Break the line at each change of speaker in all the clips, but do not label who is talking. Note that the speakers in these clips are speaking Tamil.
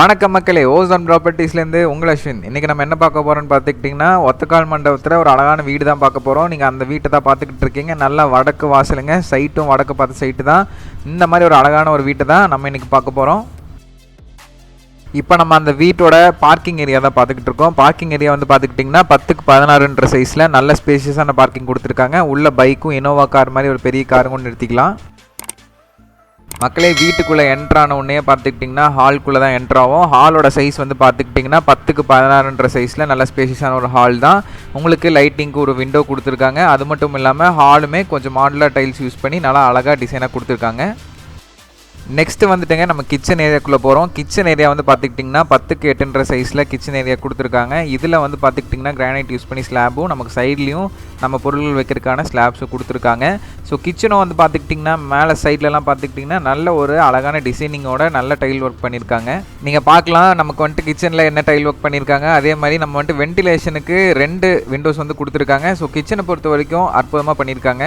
வணக்கம் மக்களே, ஓசோன் ப்ராப்பர்ட்டிஸ்லேருந்து உங்கள் அஸ்வின். இன்றைக்கி நம்ம என்ன பார்க்க போகிறோம்னு பார்த்துக்கிட்டிங்கன்னா, ஒத்தக்கால் மண்டபத்தில் ஒரு அழகான வீடு தான் பார்க்க போகிறோம். நீங்கள் அந்த வீட்டை தான் பார்த்துக்கிட்டு இருக்கீங்க. நல்லா வடக்கு வாசலுங்க, சைட்டும் வடக்கு பார்த்த சைட்டு தான். இந்த மாதிரி ஒரு அழகான ஒரு வீட்டை தான் நம்ம இன்றைக்கி பார்க்க போகிறோம். இப்போ நம்ம அந்த வீட்டோட பார்க்கிங் ஏரியா தான் பார்த்துக்கிட்டு இருக்கோம். பார்க்கிங் ஏரியா வந்து பார்த்துக்கிட்டிங்கன்னா 10க்கு 16ன்ற சைஸில் நல்ல ஸ்பேஷியஸான பார்க்கிங் கொடுத்துருக்காங்க. உள்ள பைக்கும் இனோவா கார் மாதிரி ஒரு பெரிய காரும் கூட நிறுத்திக்கலாம். மக்களே, வீட்டுக்குள்ளே என்ட்ரான உடனே பார்த்துக்கிட்டிங்கன்னா ஹால்குள்ளே தான் என்ட்ராகும். ஹாலோட சைஸ் வந்து பார்த்துக்கிட்டிங்கன்னா 10க்கு 16ன்ற சைஸில் நல்ல ஸ்பேஷியஸான ஒரு ஹால் தான். உங்களுக்கு லைட்டிங்க்கு ஒரு விண்டோ கொடுத்துருக்காங்க. அது மட்டும் இல்லாமல் ஹாலுமே கொஞ்சம் மாடுலர் டைல்ஸ் யூஸ் பண்ணி நல்லா அழகாக டிசைனாக கொடுத்துருக்காங்க. நெக்ஸ்ட்டு வந்துட்டுங்க நம்ம கிச்சன் ஏரியாக்குள்ளே போகிறோம். கிச்சன் ஏரியா வந்து பார்த்துக்கிட்டிங்கன்னா 10க்கு 8ன்ற சைஸில் கிச்சன் ஏரியா கொடுத்துருக்காங்க. இதில் வந்து பார்த்துக்கிட்டிங்கன்னா கிரானைட் யூஸ் பண்ணி ஸ்லாபும் நமக்கு சைட்லேயும் நம்ம பொருள்கள் வைக்கிறதுக்கான ஸ்லாப்ஸும் கொடுத்துருக்காங்க. ஸோ கிச்சனும் வந்து பார்த்துக்கிட்டிங்கன்னா மேலே சைட்லலாம் பார்த்துக்கிட்டிங்கன்னா நல்ல ஒரு அழகான டிசைனிங்கோட நல்ல டைல் ஒர்க் பண்ணியிருக்காங்க. நீங்கள் பார்க்கலாம், நமக்கு வந்துட்டு கிச்சனில் என்ன டைல் ஒர்க் பண்ணியிருக்காங்க. அதே மாதிரி நம்ம வந்துட்டு வென்டிலேஷனுக்கு 2 விண்டோஸ் வந்து கொடுத்துருக்காங்க. ஸோ கிச்சனை பொறுத்த வரைக்கும் அற்புதமாக பண்ணியிருக்காங்க.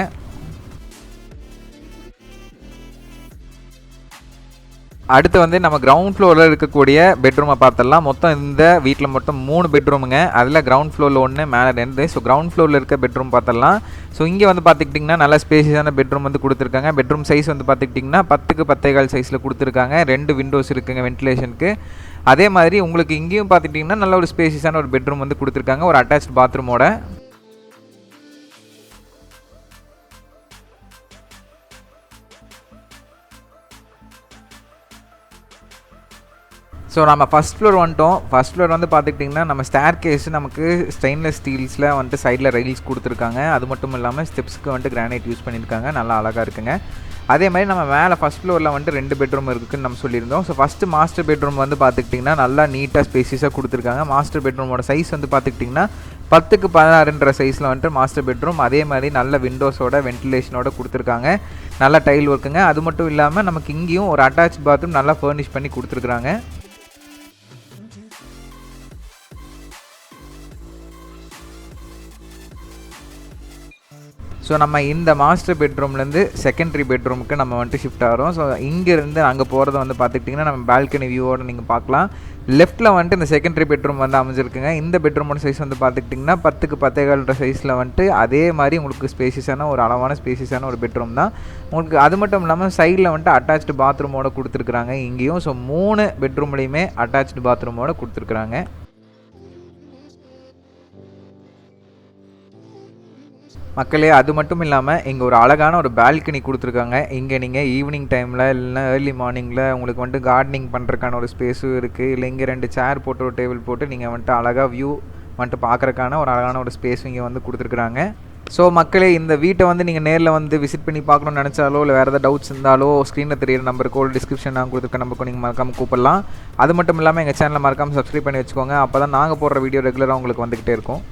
அடுத்து வந்து நம்ம கிரவுண்ட் ஃப்ளோரில் இருக்கக்கூடிய பெட்ரூமை பார்த்துடலாம். மொத்தம் இந்த வீட்டில் மொத்தம் 3 பெட்ரூமுங்க. அதில் கிரவுண்ட் ஃப்ளோரில் 1, மேலே 2. ஸோ கிரவுண்ட் ஃப்ளோரில் இருக்க பெட்ரூம் பார்த்துடலாம். ஸோ இங்கே வந்து பார்த்துக்கிட்டிங்கன்னா நல்ல ஸ்பேஷியஸான பெட்ரூம் வந்து கொடுத்துருக்காங்க. பெட்ரூம் சைஸ் வந்து பார்த்துக்கிட்டிங்கன்னா 10க்கு 10.25 சைஸில் கொடுத்துருக்காங்க. 2 விண்டோஸ் இருக்குங்க வென்டிலேஷனுக்கு. அதே மாதிரி உங்களுக்கு இங்கேயும் பார்த்துக்கிட்டிங்கன்னா நல்ல ஒரு ஸ்பேஷியஸான ஒரு பெட்ரூம் வந்து கொடுத்துருக்காங்க, ஒரு அட்டாச்ட் பாத்ரூமோட. ஸோ நம்ம ஃபஸ்ட் ஃப்ளோர் வந்துட்டோம். ஃபஸ்ட் ஃப்ளோர் வந்து பார்த்துக்கிட்டிங்கன்னா நம்ம ஸ்டேர் கேஸ் நமக்கு ஸ்டெயின்லெஸ் ஸ்டீல்ஸில் வந்துட்டு சைடில் ரைல்ஸ் கொடுத்துருக்காங்க. அது மட்டும் இல்லாமல் ஸ்டெப்ஸ்க்கு வந்துட்டு கிரானைட் யூஸ் பண்ணியிருக்காங்க. நல்லா அழகாக இருக்குங்க. அதே மாதிரி நம்ம மேலே ஃபஸ்ட் ஃப்ளோரில் வந்துட்டு 2 பெட்ரூம் இருக்குதுன்னு நம்ம சொல்லியிருந்தோம். ஸோ ஃபஸ்ட்டு மாஸ்டர் பெட்ரூம் வந்து பார்த்துக்கிட்டிங்கன்னா நல்லா நீட்டாக ஸ்பேசியஸாக கொடுத்துருக்காங்க. மாஸ்டர் பெட்ரூமோட சைஸ் வந்து பார்த்துக்கிட்டிங்கன்னா 10க்கு 16ன்ற சைஸில் வந்துட்டு மாஸ்டர் பெட்ரூம். அதே மாதிரி நல்ல விண்டோஸோட வென்டிலேஷனோட கொடுத்துருக்காங்க. நல்லா டைல் ஒர்க்குங்க. அது மட்டும் இல்லாமல் நமக்கு இங்கேயும் ஒரு அட்டாச் பாத்ரூம் நல்லா ஃபர்னிஷ் பண்ணி கொடுத்துருக்குறாங்க. ஸோ நம்ம இந்த மாஸ்டர் பெட்ரூம்லேருந்து செகண்டரி பெட்ரூமுக்கு நம்ம வந்துட்டு ஷிஃப்ட் ஆகிறோம். ஸோ இங்கேருந்து அங்கே போகிறத வந்து பார்த்துக்கிட்டிங்கன்னா நம்ம பால்கனி வியூவோடு நீங்கள் பார்க்கலாம். லெஃப்ட்டில் வந்துட்டு இந்த செகண்டரி பெட்ரூம் வந்து அமைஞ்சிருக்குங்க. இந்த பெட்ரூமோட சைஸ் வந்து பார்த்துக்கிட்டிங்கன்னா 10க்கு 10.25 சைஸில் வந்துட்டு அதே மாதிரி உங்களுக்கு ஸ்பேஷியஸான ஒரு அளவான ஸ்பேஷியஸான ஒரு பெட்ரூம் தான் உங்களுக்கு. அது மட்டும் இல்லாமல் சைடில் வந்துட்டு அட்டாச்டு பாத்ரூமோட கொடுத்துருக்குறாங்க இங்கேயும். ஸோ 3 பெட்ரூம்லேயுமே அட்டாச்டு பாத்ரூமோட கொடுத்துருக்குறாங்க. மக்களே, அது மட்டும் இல்லாமல் இங்கே ஒரு அழகான ஒரு பால்கனி கொடுத்துருக்காங்க. இங்கே நீங்கள் ஈவினிங் டைமில் இல்லைன்னா ஏர்லி மார்னிங்கில் உங்களுக்கு வந்துட்டு கார்டனிங் பண்ணுறதுக்கான ஒரு ஸ்பேஸும் இருக்குது. இல்லை இங்கே 2 சேர் போட்டு ஒரு டேபிள் போட்டு நீங்கள் வந்துட்டு அழகாக வியூ வந்துட்டு பார்க்குறக்கான ஒரு அழகான ஒரு ஸ்பேஸும் இங்கே வந்து கொடுத்துருக்குறாங்க. ஸோ மக்களே, இந்த வீட்டை வந்து நீங்கள் நேரில் வந்து விசிட் பண்ணி பார்க்கணும்னு நினச்சாலோ இல்லை வேறு ஏதாவது டவுட்ஸ் இருந்தாலோ ஸ்க்ரீனில் தெரியிற நம்பருக்கோ டிஸ்கிரிப்ஷன் நான் கொடுத்துருக்க நம்பருக்கு நீங்கள் மறக்காமல் கூப்பிடலாம். அது மட்டும் இல்லாமல் எங்கள் சேனலை மறக்காமல் சப்ஸ்கிரைப் பண்ணி வச்சுக்கோங்க. அப்போ தான் நாங்கள் போடுற வீடியோ ரெகுலராக உங்களுக்கு வந்துக்கிட்டே இருக்கும்.